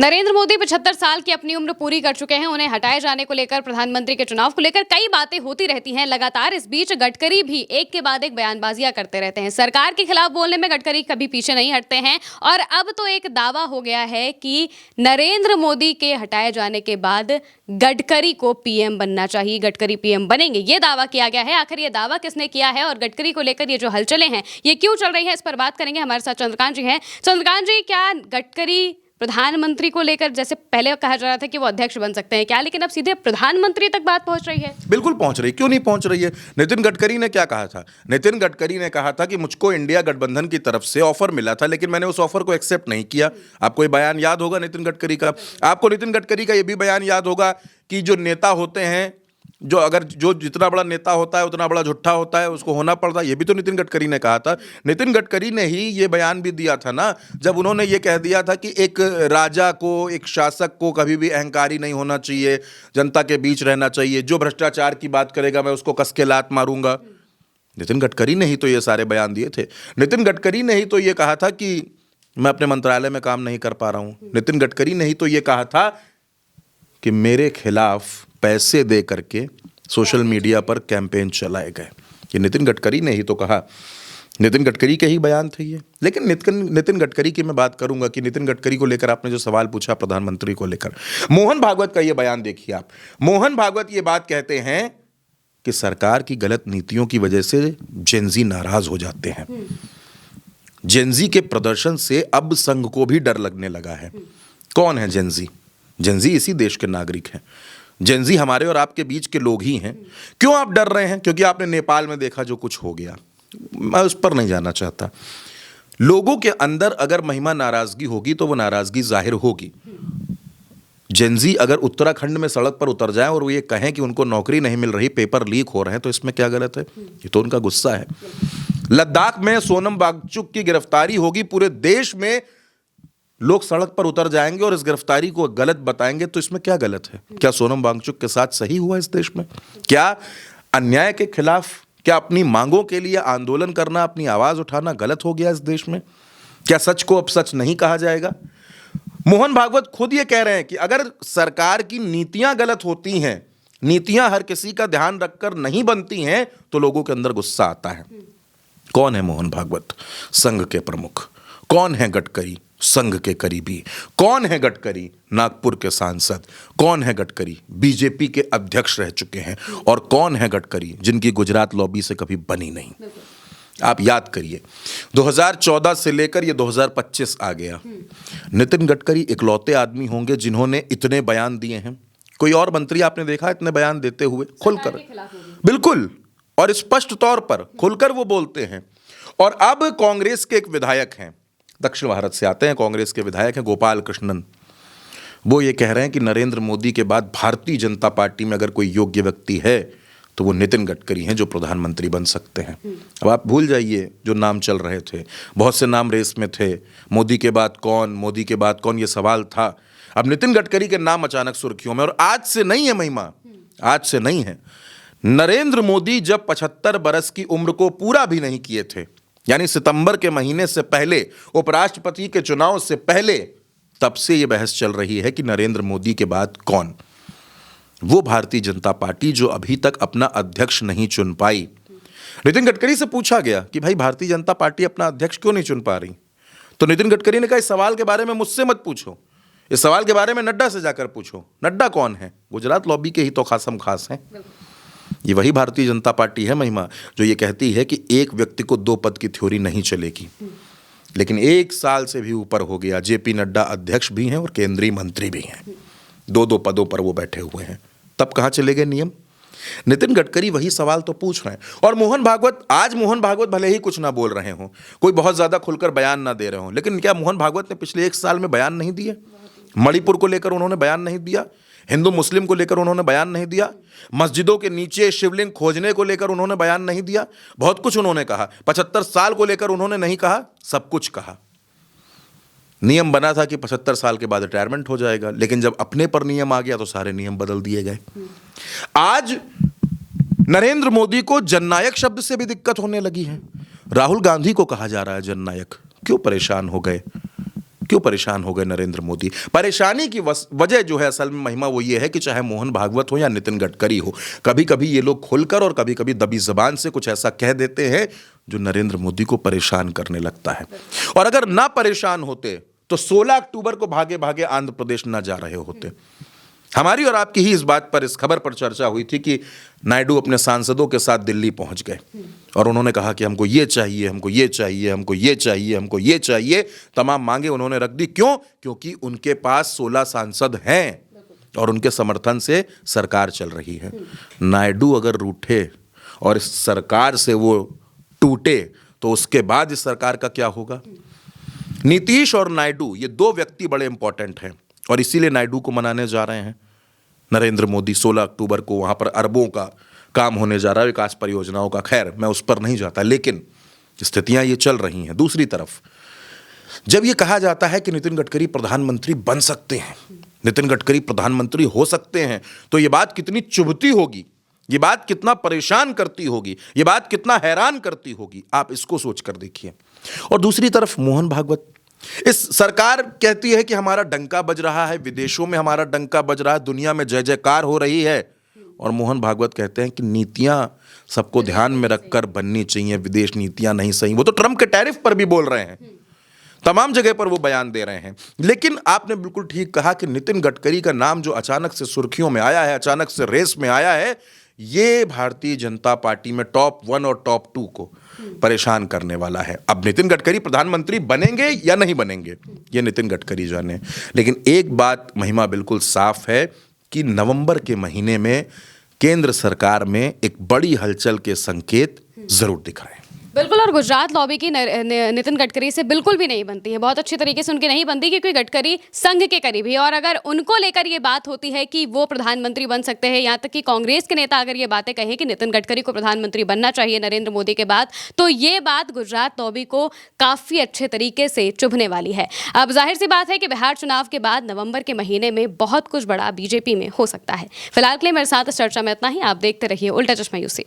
नरेंद्र मोदी 75 साल की अपनी उम्र पूरी कर चुके हैं। उन्हें हटाए जाने को लेकर, प्रधानमंत्री के चुनाव को लेकर कई बातें होती रहती हैं लगातार। इस बीच गडकरी भी एक के बाद एक बयानबाजियां करते रहते हैं। सरकार के खिलाफ बोलने में गडकरी कभी पीछे नहीं हटते हैं और अब तो एक दावा हो गया है कि नरेंद्र मोदी के हटाए जाने के बाद गडकरी को पीएम बनना चाहिए, गडकरी पीएम बनेंगे, ये दावा किया गया है। आखिर ये दावा किसने किया है और गडकरी को लेकर ये जो हलचलें हैं ये क्यों चल रही है, इस पर बात करेंगे। हमारे साथ चंद्रकांत जी हैं। चंद्रकांत जी, क्या गडकरी प्रधानमंत्री को लेकर, जैसे पहले कहा जा रहा था कि वो अध्यक्ष बन सकते हैं क्या, लेकिन अब सीधे प्रधानमंत्री तक बात पहुंच रही है? बिल्कुल पहुंच रही, क्यों नहीं पहुंच रही है। नितिन गडकरी ने क्या कहा था? नितिन गडकरी ने कहा था कि मुझको इंडिया गठबंधन की तरफ से ऑफर मिला था, लेकिन मैंने उस ऑफर को एक्सेप्ट नहीं किया। आपको ये बयान याद होगा नितिन गडकरी का। आपको नितिन गडकरी का ये भी बयान याद होगा कि जो नेता होते हैं, जो जितना बड़ा नेता होता है उतना बड़ा झूठा होता है, उसको होना पड़ता है। ये भी तो नितिन गडकरी ने कहा था। नितिन गडकरी ने ही ये बयान भी दिया था ना, जब उन्होंने ये कह दिया था कि एक राजा को, एक शासक को कभी भी अहंकारी नहीं होना चाहिए, जनता के बीच रहना चाहिए, जो भ्रष्टाचार की बात करेगा मैं उसको कस के लात मारूंगा। नितिन गडकरी ने ही तो ये सारे बयान दिए थे। नितिन गडकरी ने ही तो ये कहा था कि मैं अपने मंत्रालय में काम नहीं कर पा रहा हूं। नितिन गडकरी ने ही तो ये कहा था कि मेरे खिलाफ पैसे दे करके सोशल मीडिया पर कैंपेन चलाए गए। ये नितिन गडकरी ने ही तो कहा। नितिन गडकरी के ही बयान थे ये। लेकिन नितिन गडकरी की मैं बात करूंगा कि नितिन गडकरी को लेकर आपने जो सवाल पूछा प्रधानमंत्री को लेकर, मोहन भागवत का ये बयान देखिए आप। मोहन भागवत ये बात कहते हैं कि सरकार की गलत नीतियों की वजह से जेनजी नाराज हो जाते हैं। जेनजी के प्रदर्शन से अब संघ को भी डर लगने लगा है। कौन है जेनजी? जेनजी इसी देश के नागरिक हैं। जेनजी हमारे और आपके बीच के लोग ही हैं। क्यों आप डर रहे हैं? क्योंकि आपने नेपाल में देखा जो कुछ हो गया। मैं उस पर नहीं जाना चाहता। लोगों के अंदर अगर महिमा नाराजगी होगी तो वो नाराजगी जाहिर होगी। जेनजी अगर उत्तराखंड में सड़क पर उतर जाएं और वो ये कहें कि उनको नौकरी नहीं मिल रही, पेपर लीक हो रहे हैं, तो इसमें क्या गलत है? ये तो उनका गुस्सा है। लद्दाख में सोनम वांगचुक की गिरफ्तारी होगी, पूरे देश में लोग सड़क पर उतर जाएंगे और इस गिरफ्तारी को गलत बताएंगे, तो इसमें क्या गलत है? क्या सोनम वांगचुक के साथ सही हुआ इस देश में? क्या अन्याय के खिलाफ, क्या अपनी मांगों के लिए आंदोलन करना, अपनी आवाज उठाना गलत हो गया इस देश में? क्या सच को अब सच नहीं कहा जाएगा? मोहन भागवत खुद ये कह रहे हैं कि अगर सरकार की नीतियां गलत होती हैं, नीतियां हर किसी का ध्यान रखकर नहीं बनती हैं, तो लोगों के अंदर गुस्सा आता है। कौन है मोहन भागवत? संघ के प्रमुख। कौन है गडकरी? संघ के करीबी। कौन है गडकरी? नागपुर के सांसद। कौन है गडकरी? बीजेपी के अध्यक्ष रह चुके हैं। और कौन है गडकरी? जिनकी गुजरात लॉबी से कभी बनी नहीं। आप याद करिए, 2014 से लेकर ये 2025 आ गया। नितिन गडकरी इकलौते आदमी होंगे जिन्होंने इतने बयान दिए हैं। कोई और मंत्री आपने देखा इतने बयान देते हुए खुलकर? बिल्कुल, और स्पष्ट तौर पर खुलकर वो बोलते हैं। और अब कांग्रेस के एक विधायक हैं, दक्षिण भारत से आते हैं, कांग्रेस के विधायक हैं गोपाल कृष्णन। वो ये कह रहे हैं कि नरेंद्र मोदी के बाद भारतीय जनता पार्टी में अगर कोई योग्य व्यक्ति है तो वो नितिन गडकरी हैं, जो प्रधानमंत्री बन सकते हैं। अब आप भूल जाइए जो नाम चल रहे थे, बहुत से नाम रेस में थे। मोदी के बाद कौन, मोदी के बाद कौन, ये सवाल था। अब नितिन गडकरी के नाम अचानक सुर्खियों में। और आज से नहीं है महिमा, आज से नहीं है। नरेंद्र मोदी जब 75 बरस की उम्र को पूरा भी नहीं किए थे, यानी सितंबर के महीने से पहले, उपराष्ट्रपति के चुनाव से पहले, तब से यह बहस चल रही है कि नरेंद्र मोदी के बाद कौन। वो भारतीय जनता पार्टी जो अभी तक अपना अध्यक्ष नहीं चुन पाई। नितिन गडकरी से पूछा गया कि भाई भारतीय जनता पार्टी अपना अध्यक्ष क्यों नहीं चुन पा रही, तो नितिन गडकरी ने कहा इस सवाल के बारे में मुझसे मत पूछो, इस सवाल के बारे में नड्डा से जाकर पूछो। नड्डा कौन है? गुजरात लॉबी के ही तो खासम खास हैं। ये वही भारतीय जनता पार्टी है महिमा, जो ये कहती है कि एक व्यक्ति को दो पद की थ्योरी नहीं चलेगी। लेकिन 1 साल से भी ऊपर हो गया, जेपी नड्डा अध्यक्ष भी हैं और केंद्रीय मंत्री भी हैं, 2-2 पदों पर वो बैठे हुए हैं। तब कहां चले गए नियम? नितिन गडकरी वही सवाल तो पूछ रहे हैं। और मोहन भागवत भले ही कुछ ना बोल रहे हों, कोई बहुत ज्यादा खुलकर बयान ना दे रहे हों, लेकिन क्या मोहन भागवत ने पिछले 1 साल में बयान नहीं दिए? मणिपुर को लेकर उन्होंने बयान नहीं दिया, हिंदू मुस्लिम को लेकर उन्होंने बयान नहीं दिया, मस्जिदों के नीचे शिवलिंग खोजने को लेकर उन्होंने बयान नहीं दिया। बहुत कुछ उन्होंने कहा। 75 साल को लेकर उन्होंने नहीं कहा, सब कुछ कहा। नियम बना था कि 75 साल के बाद रिटायरमेंट हो जाएगा, लेकिन जब अपने पर नियम आ गया तो सारे नियम बदल दिए गए। आज नरेंद्र मोदी को जननायक शब्द से भी दिक्कत होने लगी है। राहुल गांधी को कहा जा रहा है जननायक। क्यों परेशान हो गए? क्यों परेशान हो गए नरेंद्र मोदी? परेशानी की वजह जो है असल में महिमा वो ये है कि चाहे मोहन भागवत हो या नितिन गडकरी हो, कभी कभी ये लोग खुलकर और कभी कभी दबी जबान से कुछ ऐसा कह देते हैं जो नरेंद्र मोदी को परेशान करने लगता है। और अगर ना परेशान होते तो 16 अक्टूबर को भागे भागे आंध्र प्रदेश ना जा रहे होते। हमारी और आपकी ही इस बात पर, इस खबर पर चर्चा हुई थी कि नायडू अपने सांसदों के साथ दिल्ली पहुंच गए और उन्होंने कहा कि हमको ये चाहिए, हमको ये चाहिए, हमको ये चाहिए, हमको ये चाहिए। तमाम मांगे उन्होंने रख दी। क्यों? क्योंकि उनके पास 16 सांसद हैं और उनके समर्थन से सरकार चल रही है। नायडू अगर रूठे और इस सरकार से वो टूटे तो उसके बाद इस सरकार का क्या होगा? नीतीश और नायडू, ये दो व्यक्ति बड़े इंपॉर्टेंट हैं और इसीलिए नायडू को मनाने जा रहे हैं नरेंद्र मोदी। 16 अक्टूबर को वहां पर अरबों का काम होने जा रहा है, विकास परियोजनाओं का। खैर, मैं उस पर नहीं जाता, लेकिन स्थितियां ये चल रही हैं। दूसरी तरफ जब ये कहा जाता है कि नितिन गडकरी प्रधानमंत्री बन सकते हैं, नितिन गडकरी प्रधानमंत्री हो सकते हैं, तो ये बात कितनी चुभती होगी, ये बात कितना परेशान करती होगी, ये बात कितना हैरान करती होगी, आप इसको सोच कर देखिए। और दूसरी तरफ मोहन भागवत, इस सरकार कहती है कि हमारा डंका बज रहा है, विदेशों में हमारा डंका बज रहा है, दुनिया में जय जयकार हो रही है, और मोहन भागवत कहते हैं कि नीतियां सबको ध्यान में रखकर बननी चाहिए, विदेश नीतियां नहीं सही। वो तो ट्रंप के टैरिफ पर भी बोल रहे हैं, तमाम जगह पर वो बयान दे रहे हैं। लेकिन आपने बिल्कुल ठीक कहा कि नितिन गडकरी का नाम जो अचानक से सुर्खियों में आया है, अचानक से रेस में आया है, ये भारतीय जनता पार्टी में टॉप 1 और टॉप 2 को परेशान करने वाला है। अब नितिन गडकरी प्रधानमंत्री बनेंगे या नहीं बनेंगे, ये नितिन गडकरी जाने। लेकिन एक बात महिमा बिल्कुल साफ है कि नवंबर के महीने में केंद्र सरकार में एक बड़ी हलचल के संकेत जरूर दिख रहे हैं। बिल्कुल, और गुजरात लॉबी की नितिन गडकरी से बिल्कुल भी नहीं बनती है, बहुत अच्छी तरीके से उनकी नहीं बनती, क्योंकि गडकरी संघ के करीबी है। और अगर उनको लेकर ये बात होती है कि वो प्रधानमंत्री बन सकते हैं, यहाँ तक कि कांग्रेस के नेता अगर ये बातें कहें कि नितिन गडकरी को प्रधानमंत्री बनना चाहिए नरेंद्र मोदी के बाद, तो ये बात गुजरात लॉबी को काफ़ी अच्छे तरीके से चुभने वाली है। अब जाहिर सी बात है कि बिहार चुनाव के बाद नवंबर के महीने में बहुत कुछ बड़ा बीजेपी में हो सकता है। फिलहाल के लिए मेरे साथ इस चर्चा में इतना ही। आप देखते रहिए उल्टा चश्मा यूसी।